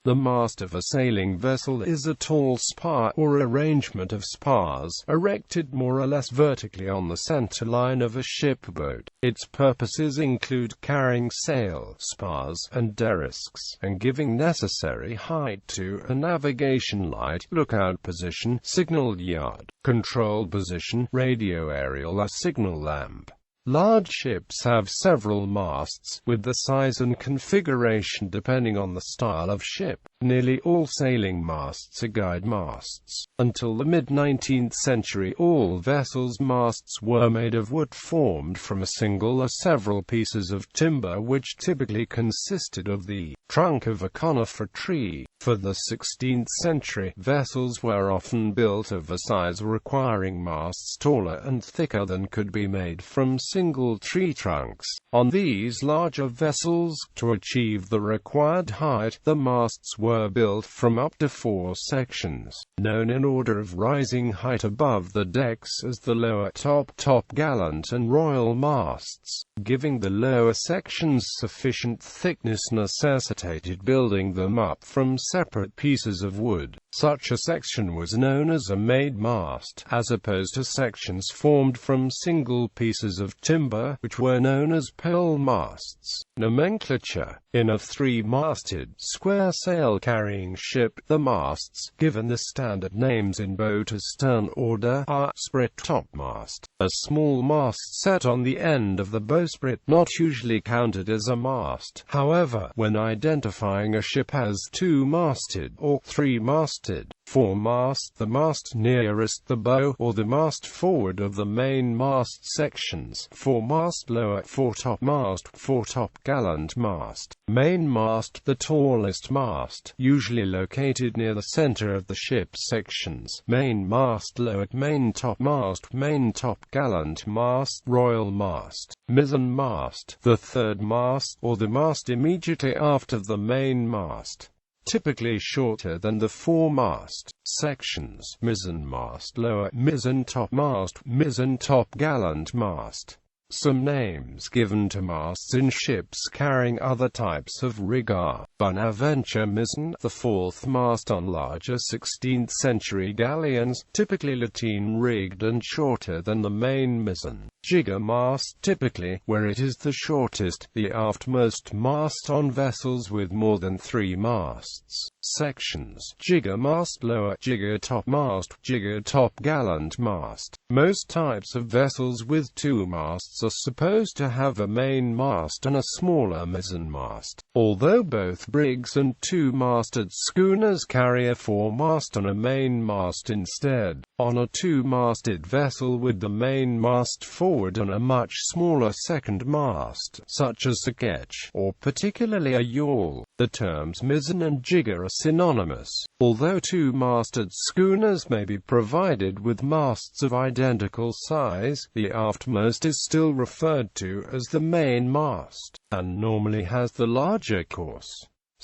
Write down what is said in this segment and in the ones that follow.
The mast of a sailing vessel is a tall spar or arrangement of spars, erected more or less vertically on the center line of a ship boat. Its purposes include carrying sail, spars, and derricks, and giving necessary height to a navigation light, lookout position, signal yard, control position, radio aerial or signal lamp. Large ships have several masts, with the size and configuration depending on the style of ship. Nearly all sailing masts are guide masts. Until the mid-19th century, all vessels' masts were made of wood formed from a single or several pieces of timber which typically consisted of the trunk of a conifer tree. For the 16th century, vessels were often built of a size requiring masts taller and thicker than could be made from single tree trunks. On these larger vessels, to achieve the required height, the masts were built from up to 4 sections, known in order of rising height above the decks as the lower top, top-gallant and royal masts. Giving the lower sections sufficient thickness necessitated building them up from separate pieces of wood. Such a section was known as a made mast, as opposed to sections formed from single pieces of timber, which were known as pole masts. Nomenclature. In a 3-masted, square sail-carrying ship, the masts, given the standard names in boat as stern order, are sprit topmast, a small mast set on the end of the bowsprit, not usually counted as a mast. However, when identifying a ship as 2-masted or 3-masted, foremast, the mast nearest the bow, or the mast forward of the main mast sections, foremast lower, foretopmast, foretop-gallant mast, mainmast, the tallest mast, usually located near the center of the ship's sections, mainmast lower, maintopmast, maintop-gallant mast, royal mast, mizzenmast, the third mast, or the mast immediately after the main mast, typically shorter than the foremast sections, mizzenmast lower, mizzentopmast, mizzentop-gallant mast. Some names given to masts in ships carrying other types of rig are Bonaventure mizzen, the 4th mast on larger 16th-century galleons, typically lateen-rigged and shorter than the main mizzen. Jigger mast, typically, where it is the shortest, the aftmost mast on vessels with more than 3 masts. Sections: jigger mast lower, jigger topmast, jigger top-gallant mast. Most types of vessels with 2 masts are supposed to have a main mast and a smaller mizzen mast, although both brigs and 2-masted schooners carry a foremast and a main mast instead. On a 2-masted vessel with the main mast forward and a much smaller second mast, such as a ketch, or particularly a yawl, the terms mizzen and jigger are synonymous. Although 2-masted schooners may be provided with masts of identical size, the aftmost is still referred to as the main mast, and normally has the larger course.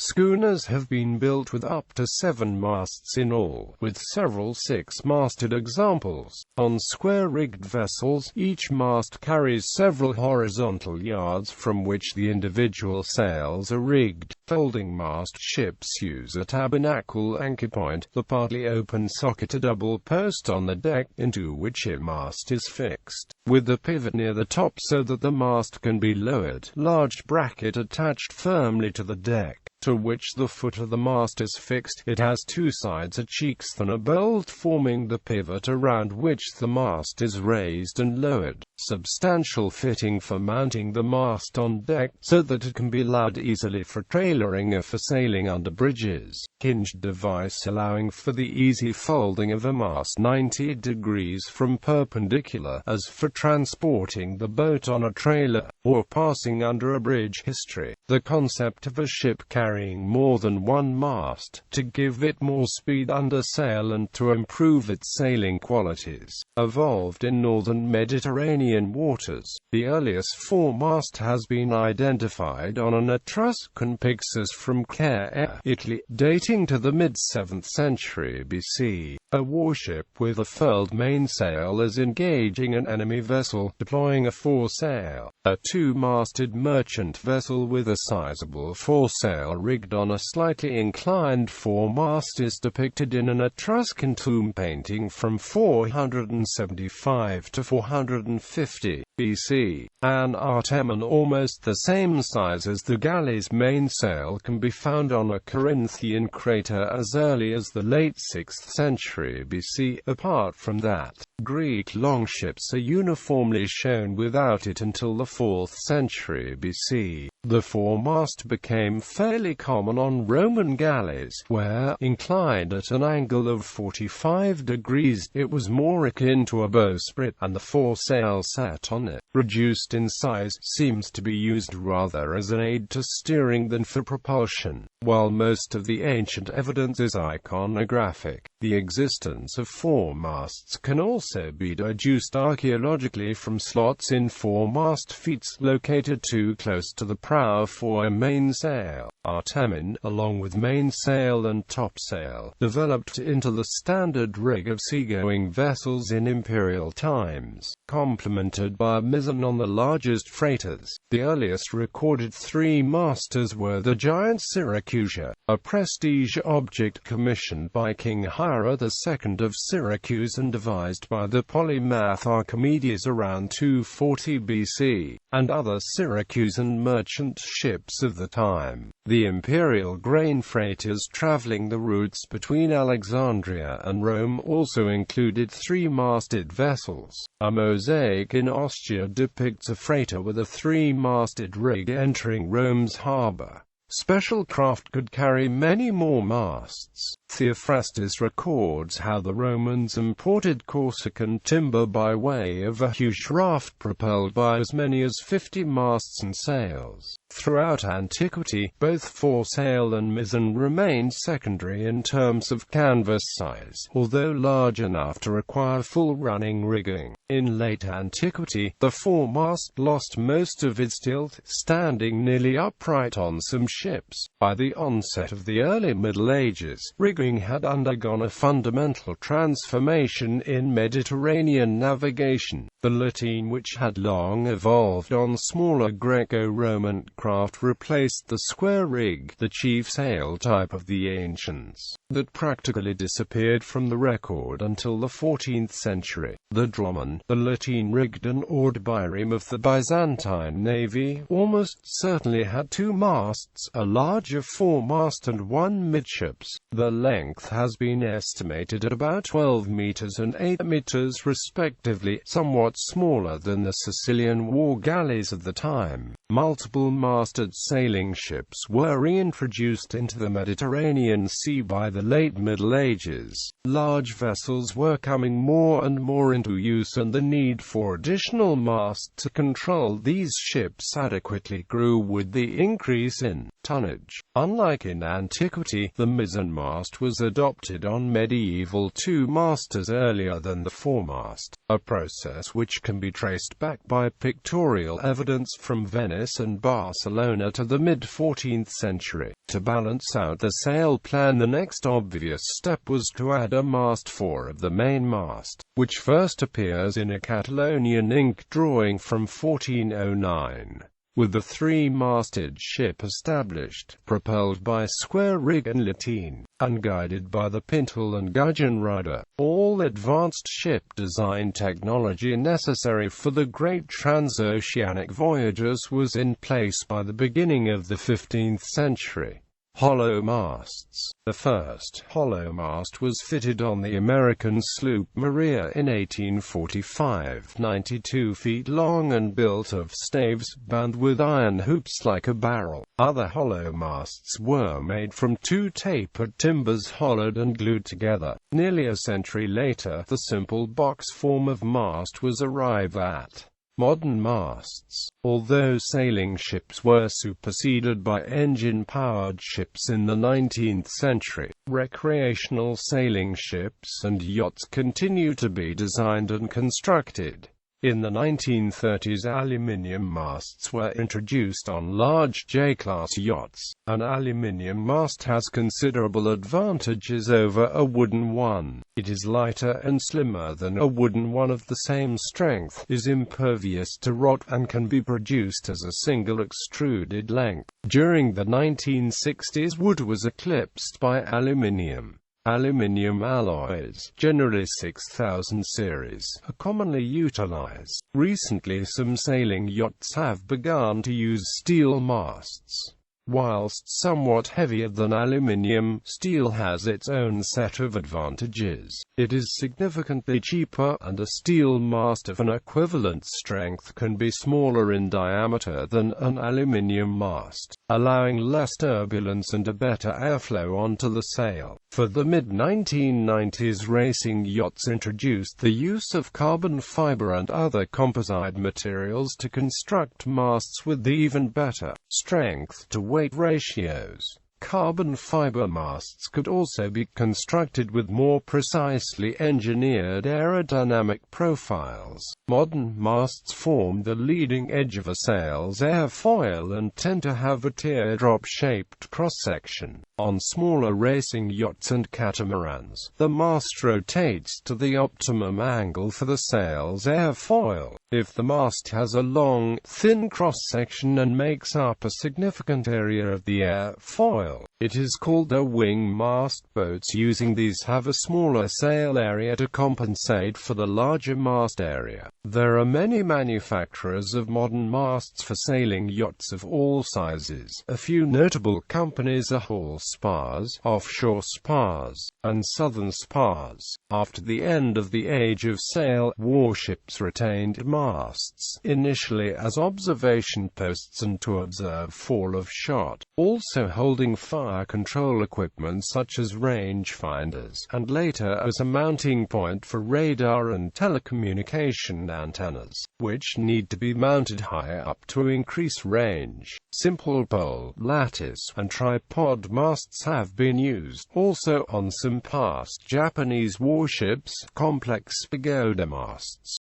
Schooners have been built with up to 7 masts in all, with several 6-masted examples. On square-rigged vessels, each mast carries several horizontal yards from which the individual sails are rigged. Folding mast ships use a tabernacle anchor point, the partly open socket, a double post on the deck, into which a mast is fixed, with a pivot near the top so that the mast can be lowered. Large bracket attached firmly to the deck, to which the foot of the mast is fixed. It has 2 sides, a cheeks and a bolt forming the pivot around which the mast is raised and lowered. Substantial fitting for mounting the mast on deck, so that it can be lowered easily for trailering or for sailing under bridges. Hinged device allowing for the easy folding of a mast 90 degrees from perpendicular, as for transporting the boat on a trailer, or passing under a bridge. History. The concept of a ship carrying more than 1 mast, to give it more speed under sail and to improve its sailing qualities, evolved in northern Mediterranean waters. The earliest foremast has been identified on an Etruscan pyxis from Caere, Italy, dating to the mid-7th century BC. A warship with a furled mainsail is engaging an enemy vessel, deploying a foresail. A 2-masted merchant vessel with a sizable foresail rigged on a slightly inclined foremast is depicted in an Etruscan tomb painting from 475 to 450 BC. An Artemen almost the same size as the galley's mainsail can be found on a Corinthian crater as early as the late 6th century BC. Apart from that, Greek longships are uniformly shown without it until the 4th century BC. The foremast became fairly common on Roman galleys, where, inclined at an angle of 45 degrees, it was more akin to a bowsprit, and the foresail set on it, reduced in size, seems to be used rather as an aid to steering than for propulsion. While most of the ancient evidence is iconographic, the existence of foremasts can also be deduced archaeologically from slots in foremast feet located too close to the prow for a mainsail. Artemen, along with mainsail and topsail, developed into the standard rig of seagoing vessels in imperial times, complemented by a mizzen on the largest freighters. The earliest recorded three masters were the giant Syracusia, a prestige object commissioned by King Hiera II of Syracuse and devised by the polymath Archimedes around 240 BC, and other Syracusan merchant ships of the time. The imperial grain freighters traveling the routes between Alexandria and Rome also included three-masted vessels. A mosaic in Ostia depicts a freighter with a three-masted rig entering Rome's harbor. Special craft could carry many more masts. Theophrastus records how the Romans imported Corsican timber by way of a huge raft propelled by as many as 50 masts and sails. Throughout antiquity, both foresail and mizzen remained secondary in terms of canvas size, although large enough to require full running rigging. In late antiquity, the foremast lost most of its tilt, standing nearly upright on some ships. By the onset of the early Middle Ages, rigging had undergone a fundamental transformation in Mediterranean navigation. The lateen, which had long evolved on smaller Greco-Roman craft, replaced the square rig, the chief sail type of the ancients, that practically disappeared from the record until the 14th century. The dromon, the lateen-rigged and oared bireme of the Byzantine navy, almost certainly had two masts, a larger foremast and one midships. The length has been estimated at about 12 meters and 8 meters respectively, somewhat smaller than the Sicilian war galleys of the time. Multiple masted sailing ships were reintroduced into the Mediterranean Sea by the late Middle Ages. Large vessels were coming more and more into use, and the need for additional masts to control these ships adequately grew with the increase in tonnage. Unlike in antiquity, the mizzenmast was adopted on medieval two-masters earlier than the foremast, a process which can be traced back by pictorial evidence from Venice and Barcelona to the mid-14th century. To balance out the sail plan, the next obvious step was to add a mast fore of the main mast, which first appears in a Catalonian ink drawing from 1409. With the three-masted ship established, propelled by square rig and lateen, and guided by the pintle and gudgeon rider, all advanced ship design technology necessary for the great transoceanic voyages was in place by the beginning of the 15th century. Hollow masts. The first hollow mast was fitted on the American sloop Maria in 1845, 92 feet long and built of staves, bound with iron hoops like a barrel. Other hollow masts were made from two tapered timbers hollowed and glued together. Nearly a century later, the simple box form of mast was arrived at. Modern masts. Although sailing ships were superseded by engine-powered ships in the 19th century, recreational sailing ships and yachts continue to be designed and constructed. In the 1930s, aluminium masts were introduced on large J-class yachts. An aluminium mast has considerable advantages over a wooden one. It is lighter and slimmer than a wooden one of the same strength, is impervious to rot, and can be produced as a single extruded length. During the 1960s, wood was eclipsed by aluminium. Aluminium alloys, generally 6000 series, are commonly utilized. Recently, some sailing yachts have begun to use steel masts. Whilst somewhat heavier than aluminium, steel has its own set of advantages. It is significantly cheaper, and a steel mast of an equivalent strength can be smaller in diameter than an aluminium mast, allowing less turbulence and a better airflow onto the sail. For the mid-1990s, racing yachts introduced the use of carbon fiber and other composite materials to construct masts with even better strength-to-weight ratios. Carbon fiber masts could also be constructed with more precisely engineered aerodynamic profiles. Modern masts form the leading edge of a sail's airfoil and tend to have a teardrop-shaped cross-section. On smaller racing yachts and catamarans, the mast rotates to the optimum angle for the sail's airfoil. If the mast has a long, thin cross-section and makes up a significant area of the airfoil, it is called a wing mast. Boats using these have a smaller sail area to compensate for the larger mast area. There are many manufacturers of modern masts for sailing yachts of all sizes. A few notable companies are Hall Spars, Offshore Spars, and Southern Spars. After the end of the Age of Sail, warships retained masts, initially as observation posts and to observe fall of shot, also holding fire control equipment such as rangefinders, and later as a mounting point for radar and telecommunication antennas, which need to be mounted higher up to increase range. Simple pole, lattice, and tripod masts have been used, also on some past Japanese warships. Complex pagoda masts